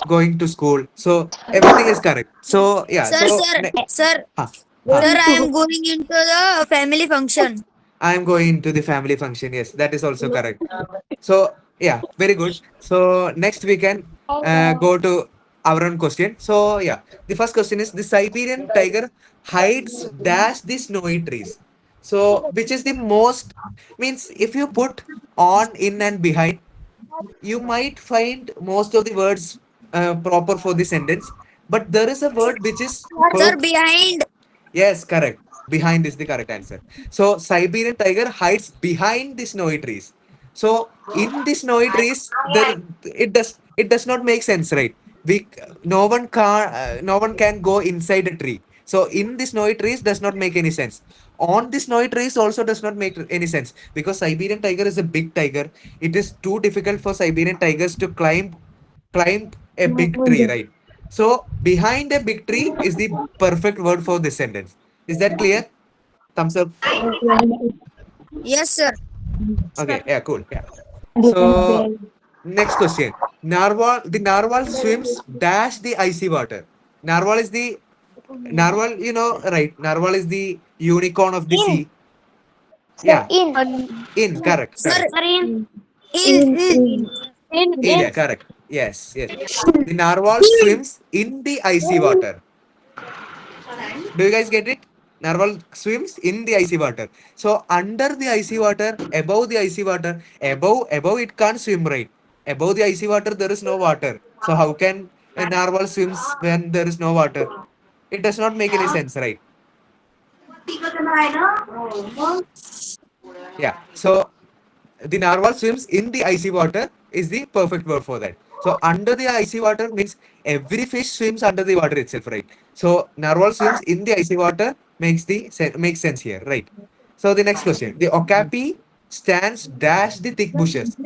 Speaker 1: Going to school. So everything is correct. So yeah.
Speaker 4: Sir,
Speaker 1: So
Speaker 4: sir, sir,
Speaker 1: huh, huh.
Speaker 4: sir,
Speaker 3: Going
Speaker 4: I
Speaker 3: to
Speaker 4: am going into the family function.
Speaker 1: I am going into the family function. Yes, that is also correct. So yeah, very good. So next we can go to our own question. So yeah, the first question is the Siberian tiger hides dash the snowy trees. So which is the most means if you put on, in, and behind, you might find most of the words proper for the sentence. But there is a word which is
Speaker 4: Sir, behind.
Speaker 1: yes, correct. Behind is the correct answer. So Siberian tiger hides behind the snowy trees. So in the snowy trees, there it does not make sense, right? We no one can go inside a tree. So in the snowy trees does not make any sense. On the snowy trees also does not make any sense because Siberian tiger is a big tiger. It is too difficult for Siberian tigers to climb a big tree, right? So behind a big tree is the perfect word for this sentence. Is that clear? Thumbs up.
Speaker 4: Yes, sir.
Speaker 1: Okay, yeah, cool. Yeah. So next question. The narwhal swims dash the icy water. Narwhal is the narwhal, right? Narwhal is the unicorn of the
Speaker 3: in.
Speaker 1: sea. Yeah,
Speaker 3: In.
Speaker 1: in, correct,
Speaker 4: Sir,
Speaker 1: correct.
Speaker 3: In.
Speaker 4: in.
Speaker 3: In.
Speaker 1: In, correct. Yes, yes. The narwhal swims in the icy water. Do you guys get it? Narwhal swims in the icy water. So under the icy water, above the icy water, above it can't swim, right? Above the icy water there is no water. So how can a narwhal swims when there is no water? It does not make any sense, right? Yeah. So the narwhal swims in the icy water is the perfect word for that. So under the icy water means every fish swims under the water itself, right? So narwhal swims in the icy water makes sense here, right? So the next question: the okapi stands dash the thick bushes.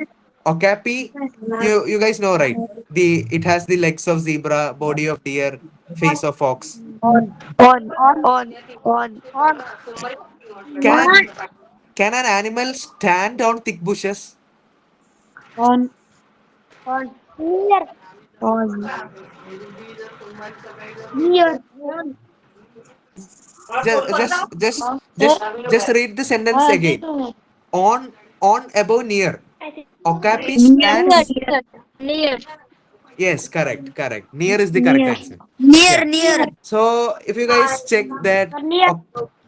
Speaker 1: Okapi, you guys know, right? It has the legs of zebra, body of deer, face of fox.
Speaker 3: On. On.
Speaker 1: Can can an animal stand on thick bushes?
Speaker 3: On. On. Near. On. Near.
Speaker 1: Just just just
Speaker 3: Sir.
Speaker 1: just read the sentence again. On, above, near. Okapi
Speaker 3: Near.
Speaker 1: stands.
Speaker 2: Near.
Speaker 1: Yes, correct. Near is the correct
Speaker 3: Near.
Speaker 1: answer.
Speaker 4: Near,
Speaker 1: Yeah.
Speaker 4: near.
Speaker 1: So if you guys check that,
Speaker 3: Near.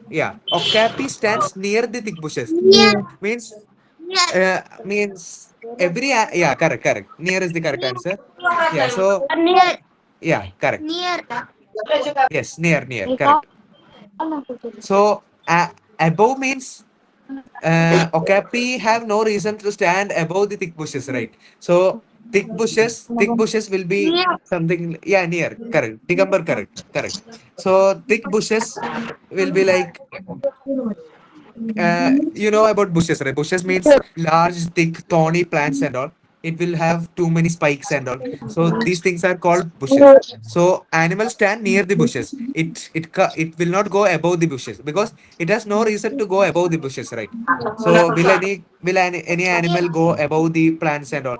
Speaker 1: yeah, Okapi stands near the thick bushes.
Speaker 3: Near.
Speaker 1: Means yeah, correct. Near is the correct answer. Yeah. So
Speaker 3: Near.
Speaker 1: yeah, correct.
Speaker 4: Near.
Speaker 1: Yes, near, correct. So above means Okapi have no reason to stand above the thick bushes, right? So thick bushes will be something. Yeah, near, correct. Digambar, correct. So thick bushes will be like you know about bushes, right? Bushes means large, thick, thorny plants and all. it will have too many spikes and all. So these things are called bushes. So animals stand near the bushes. It will not go above the bushes because it has no reason to go above the bushes, right? So will any animal go above the plants and all?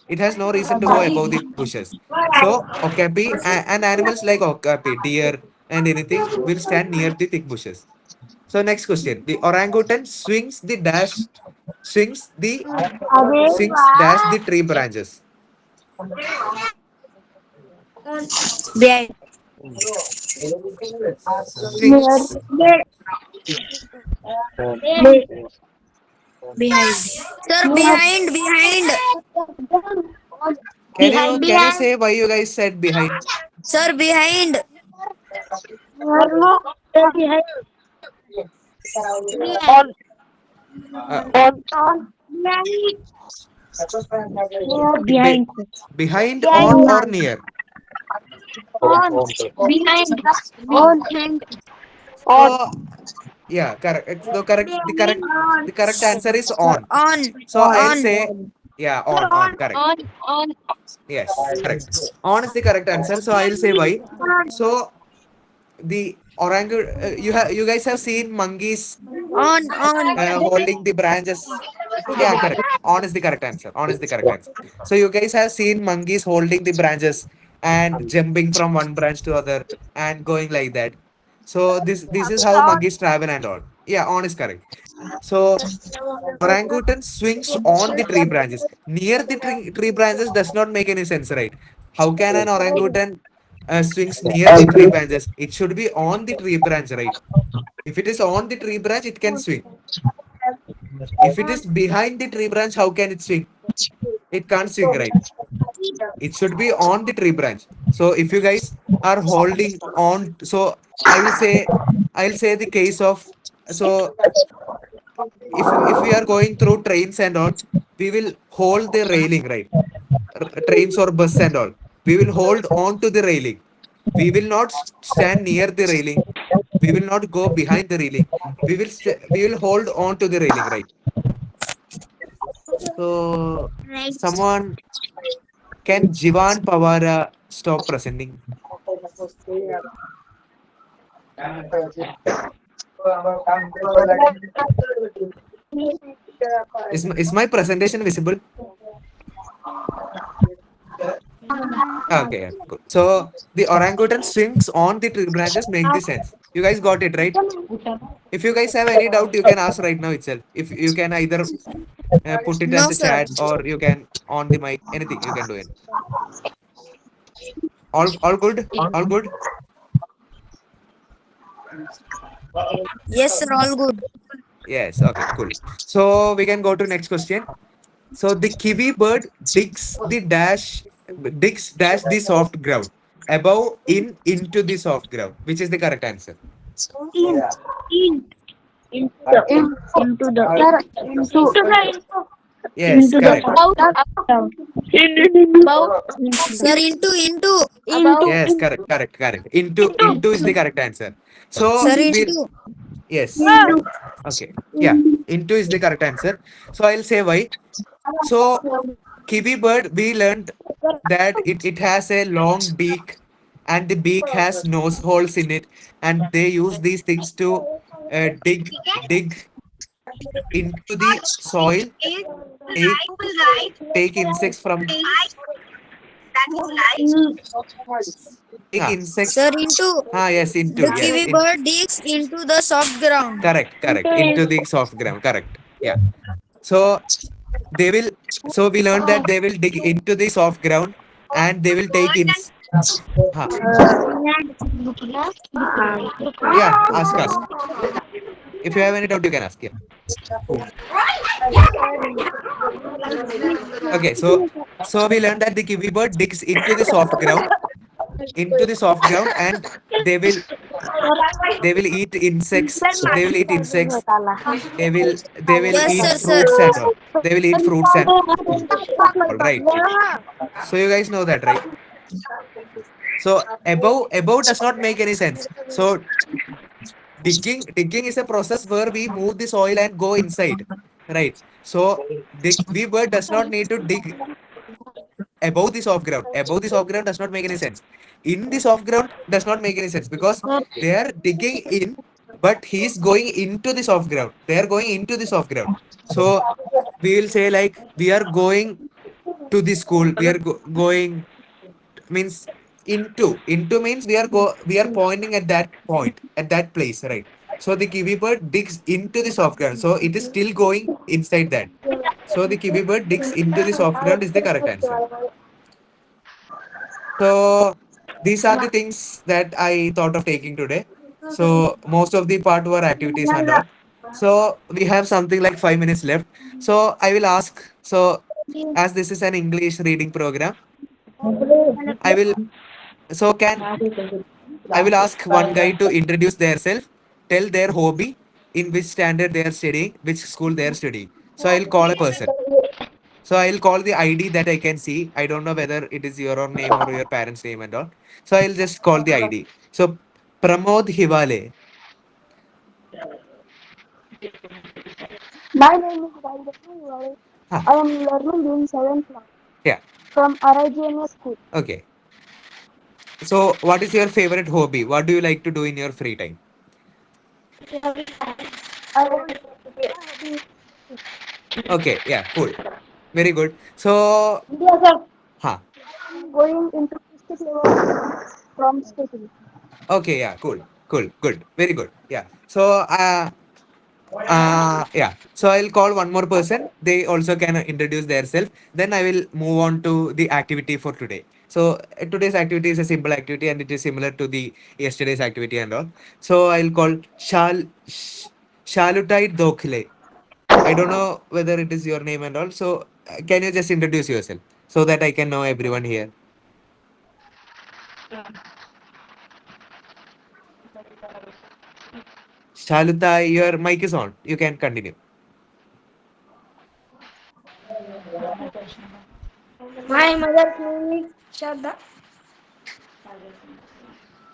Speaker 1: It has no reason to go above the bushes. So and animals like okapi, deer, and anything will stand near the thick bushes. So next question: the orangutan swings the swings dash the tree branches.
Speaker 4: Behind.
Speaker 1: Swings.
Speaker 4: Behind. Sir, behind.
Speaker 1: Can you say why you guys said behind?
Speaker 4: Sir, behind.
Speaker 1: Uh, be,
Speaker 3: Behind.
Speaker 1: behind, on, or near?
Speaker 3: Behind.
Speaker 1: So yeah, correct. The correct answer is on.
Speaker 4: On.
Speaker 1: So I'll
Speaker 4: On.
Speaker 1: say yeah, on, correct.
Speaker 2: on.
Speaker 1: Yes, correct. On is the correct answer. So I'll say why. So the you guys have seen monkeys
Speaker 4: On.
Speaker 1: holding the branches. Yeah, correct. On is the correct answer. On is the correct answer. So you guys have seen monkeys holding the branches and jumping from one branch to other and going like that. So this is how monkeys travel and all. Yeah, on is correct. So orangutan swings on the tree branches. Near the tree branches does not make any sense, right? How can an orangutan swings near the tree branches? It should be on the tree branch, right? If it is on the tree branch, it can swing. If it is behind the tree branch, how can it swing? It can't swing, right? It should be on the tree branch. So if you guys are holding on, so I'll say I'll say the case of so if we are going through trains and all, we will hold the railing, right? Trains or bus and all. We will hold on to the railing. We will not stand near the railing. We will not go behind the railing. We will hold on to the railing, right? So someone can Jivan Pawara stop presenting? Is my presentation visible? Okay, yeah, good. So the orangutan swings on the tree branches make the sense. You guys got it right? If you guys have any doubt, you can ask right now itself. If you can either put it at
Speaker 4: No,
Speaker 1: the
Speaker 4: sir.
Speaker 1: chat or you can on the mic, anything you can do it. All good? All good?
Speaker 4: Yes, sir. All good.
Speaker 1: Yes, okay, cool. So we can go to next question. So the kiwi bird digs the soft ground above into the soft ground, which is the correct answer.
Speaker 3: In. In. Into the.
Speaker 1: Yes, correct.
Speaker 4: Sir, into.
Speaker 1: Yes, correct. Into is the correct answer. So
Speaker 4: Sir,
Speaker 1: we
Speaker 4: into.
Speaker 1: yes, okay, yeah, into is the correct answer. So I'll say why. So kiwi bird, we learned that it has a long beak and the beak has nose holes in it, and they use these things to dig into the soil, take take insects from take insects.
Speaker 4: Sir, into.
Speaker 1: Yes, into
Speaker 4: The
Speaker 1: yes,
Speaker 4: kiwi bird digs into the soft ground.
Speaker 1: correct into the soft ground. Correct. Yeah. So they will. So we learned that they will dig into the soft ground and they will take in. Huh. Yeah, ask. If you have any doubt, you can ask. Yeah. Okay. So we learned that the kiwi bird digs into the soft ground, and they will they will eat insects. They will eat insects. They will
Speaker 4: Yes,
Speaker 1: eat
Speaker 4: sir, sir.
Speaker 1: fruits and all. They will eat fruits and all. Right. So you guys know that, right? So above does not make any sense. So digging is a process where we move the soil and go inside, right? So the weaver does not need to dig above the soft ground. Above the soft ground does not make any sense. In the soft ground does not make any sense because they are digging in, but he's going into the soft ground. They are going into the soft ground. So we will say like we are going to the school. We are going means into means we are pointing at that point at that place, right? So the kiwi bird digs into the soft ground, so it is still going inside that. So the kiwi bird digs into the soft ground is the correct answer. So these are the things that I thought of taking today. So most of the part were activities and all. So we have something like 5 minutes left. So I will ask, so as this is an English reading program, I will, so can I will ask one guy to introduce themselves, tell their hobby, in which standard they are studying, which school they are studying. So I'll call a person. So I'll call the ID that I can see. I don't know whether it is your own name or your parents' name and all. So I'll just call the ID. So Pramod Hivale.
Speaker 3: My name is Rajaram.
Speaker 1: Huh.
Speaker 3: I am learning in 7th class
Speaker 1: Yeah.
Speaker 3: from Arajana School.
Speaker 1: Okay. So what is your favorite hobby? What do you like to do in your free time?
Speaker 3: I want
Speaker 1: Okay. Yeah. Cool. Very good. So,
Speaker 3: India sir.
Speaker 1: huh.
Speaker 3: Going into district level from state level.
Speaker 1: Okay. Yeah. Cool. Cool. Good. Very good. Yeah. So, yeah. So I'll call one more person. They also can introduce themselves. Then I will move on to the activity for today. So today's activity is a simple activity and it is similar to the yesterday's activity and all. So I'll call Shalutai Dokhle. I don't know whether it is your name and all. So can you just introduce yourself so that I can know everyone here? Shalutai, your mic is on. You can continue.
Speaker 3: My mother's name is Shraddha.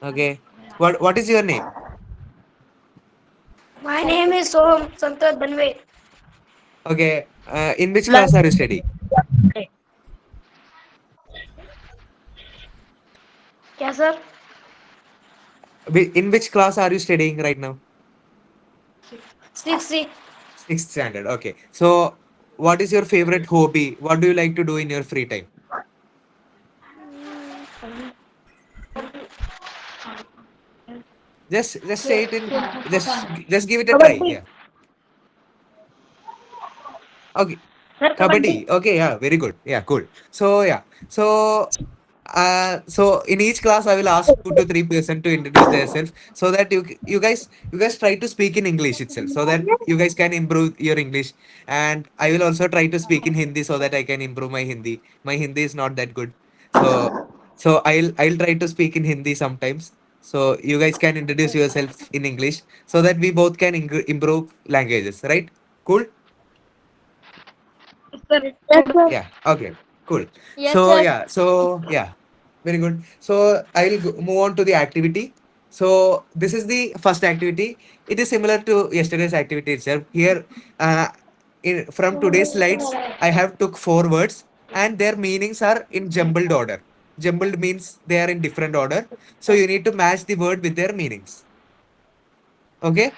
Speaker 1: Okay. What is your name?
Speaker 3: My name is Soham Santat Danve.
Speaker 1: Okay. In which class are you studying?
Speaker 3: Yes sir.
Speaker 1: In which class are you studying right now?
Speaker 3: 6
Speaker 1: Sixth standard. Okay. So, what is your favorite hobby? What do you like to do in your free time? Just say it in. Just give it a try.
Speaker 3: Kabaddi.
Speaker 1: Yeah. Okay.
Speaker 3: Sir Kabaddi.
Speaker 1: Kabaddi. Okay. Yeah. Very good. Yeah. Cool. So yeah. So in each class, I will ask 2 to 3 person to introduce themselves so that you guys try to speak in English itself so that you guys can improve your English. And I will also try to speak in Hindi so that I can improve my Hindi. My Hindi is not that good. So I'll try to speak in Hindi sometimes. So you guys can introduce yourself in English so that we both can improve languages, right? Cool.
Speaker 3: Yes sir.
Speaker 1: Yeah. Okay. Cool.
Speaker 2: Yes,
Speaker 1: So
Speaker 2: sir.
Speaker 1: yeah. So yeah. Very good. So I'll move on to the activity. So this is the first activity. It is similar to yesterday's activity itself. Here, from today's slides, I have took 4 words and their meanings are in jumbled order. Jumbled means they are in different order. So you need to match the word with their meanings. Okay.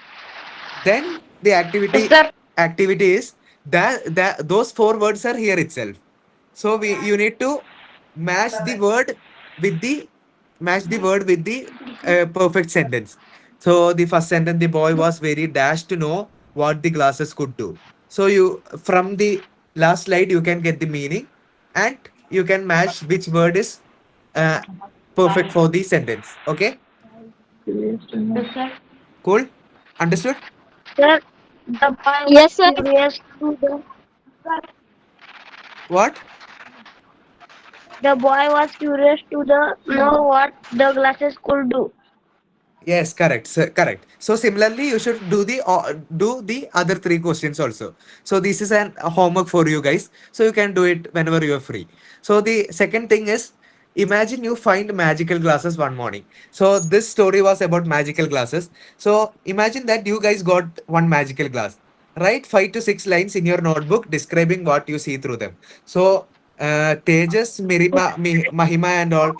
Speaker 1: Then the
Speaker 3: Yes
Speaker 1: activity
Speaker 3: sir.
Speaker 1: activity is that those 4 words are here itself. So we you need to match the word with the perfect sentence. So the first sentence, the boy was very dashed to know what the glasses could do. So you from the last slide you can get the meaning, and you can match which word is uh, perfect for the sentence. Okay,
Speaker 3: Yes sir.
Speaker 1: cool, understood?
Speaker 3: Sir, the boy was
Speaker 2: Yes, sir.
Speaker 3: curious to the
Speaker 1: What?
Speaker 3: the boy was curious to the know what the glasses could do.
Speaker 1: Yes, correct. Correct. So similarly, you should do the other 3 questions also. So this is a homework for you guys. So you can do it whenever you are free. So the second thing is, imagine you find magical glasses one morning. So this story was about magical glasses. So imagine that you guys got one magical glass. Write 5 to 6 lines in your notebook describing what you see through them. So Tejas, Mahima and all,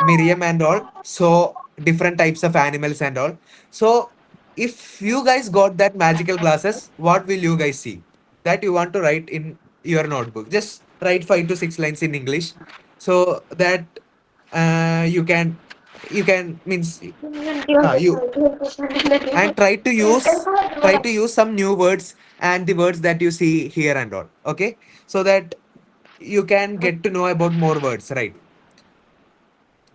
Speaker 1: Miriam and all, so different types of animals and all. So if you guys got that magical glasses, what will you guys see? That you want to write in your notebook. Just write 5 to 6 lines in English, so that you can means you and try to use some new words and the words that you see here and all. Okay, so that you can get to know about more words, right?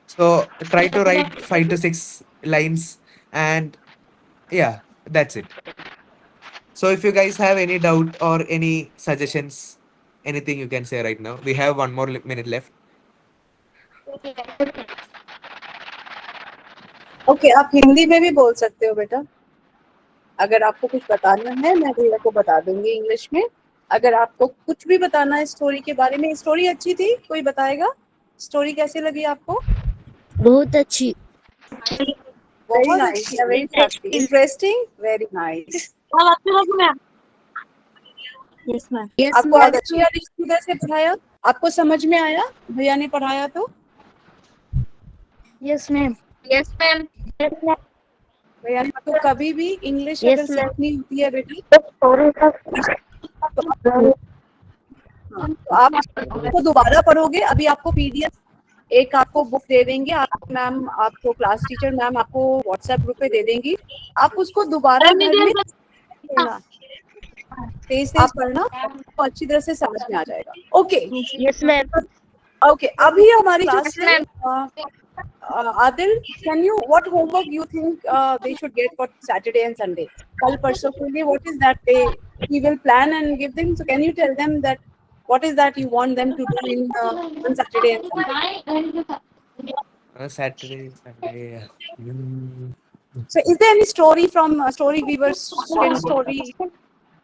Speaker 1: So try to write 5 to 6 lines, and yeah, that's it. So if you guys have any doubt or any suggestions, anything you can say right now. We have one more minute left.
Speaker 5: Okay, आप हिंदी में भी बोल सकते हो बेटा। अगर आपको कुछ बताना है मैं भैया को बता दूंगी इंग्लिश में। अगर आपको कुछ भी बताना है स्टोरी के बारे में, स्टोरी अच्छी थी, कोई बताएगा स्टोरी कैसी लगी आपको?
Speaker 2: बहुत अच्छी।
Speaker 5: Very nice, very interesting, very nice.
Speaker 2: Yes ma'am.
Speaker 5: आपको आज अच्छी लगी किधर से पढ़ाया? आपको समझ में आया भैया ने पढ़ाया तो?
Speaker 2: Yes ma'am. Yes ma'am.
Speaker 5: भैया ने तो कभी भी इंग्लिश अगर सीखनी होती है बेटा तो आप आपको दोबारा पढ़ोगे। अभी आपको पीडीएफ एक आपको बुक दे देंगे, आप मैम आपको क्लास टीचर मैम आपको व्हाट्सएप ग्रुप पे दे देंगी। आप उसको दोबारा घर में पढ़ना, तेज पढ़ना, आपको अच्छी तरह से समझ में आ जाएगा। Okay
Speaker 2: yes ma'am.
Speaker 5: ओके, अभी हमारी क्लास में Adil, can you what homework you think they should get for Saturday and Sunday? कल परसों के लिए what is that we will plan and give them. So can you tell them that what is that you want them to do in on Saturday and Sunday?
Speaker 1: Saturday, Sunday.
Speaker 5: So is there any story from story weavers student story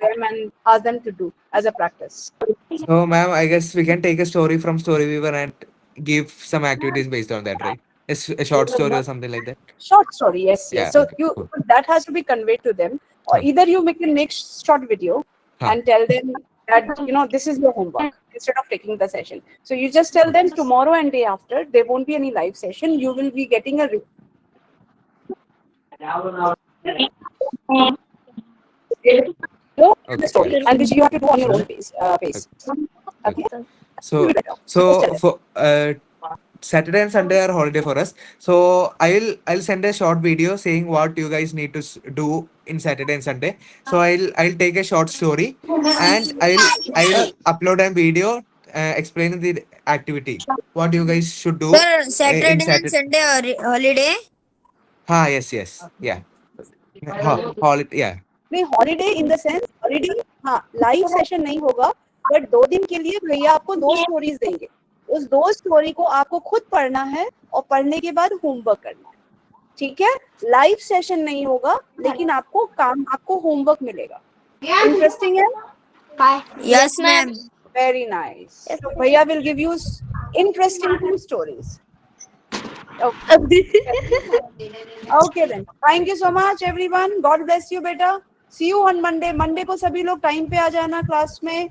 Speaker 5: them and ask them to do as a practice?
Speaker 1: So, ma'am, I guess we can take a story from Storyweaver and give some activities based on that, right? A short story or something like that.
Speaker 5: Short story, yes, yes.
Speaker 1: Yeah,
Speaker 5: So
Speaker 1: okay,
Speaker 5: you
Speaker 1: cool.
Speaker 5: that has to be conveyed to them, or either you make a next short video and tell them that this is your homework instead of taking the session. So you just tell them tomorrow and day after there won't be any live session. You will be getting a story, and which you have to do on your own pace. Okay.
Speaker 1: So for Saturday and Sunday are holiday for us. So I'll send a short video saying what you guys need to do in Saturday and Sunday. So I'll take a short story and I'll upload a video explaining the activity. What you guys should do
Speaker 4: Sir,
Speaker 1: in
Speaker 4: Saturday and
Speaker 1: Saturday.
Speaker 4: Sunday are holiday.
Speaker 1: Yes, yeah. Holiday, yeah.
Speaker 5: नहीं holiday in the sense holiday, हाँ live session नहीं होगा, but 2 दिन के लिए भैया आपको 2 stories देंगे। उस 2 स्टोरी को आपको खुद पढ़ना है और पढ़ने के बाद होमवर्क करना है, ठीक है? लाइव सेशन नहीं होगा, लेकिन आपको होमवर्क मिलेगा। इंटरेस्टिंग है?
Speaker 4: Yes, ma'am.
Speaker 5: Very nice. भैया will give you interesting 2 stories. Okay then. Thank you so much everyone. God bless you beta. See you on Monday. Monday को सभी लोग टाइम पे आ जाना क्लास में।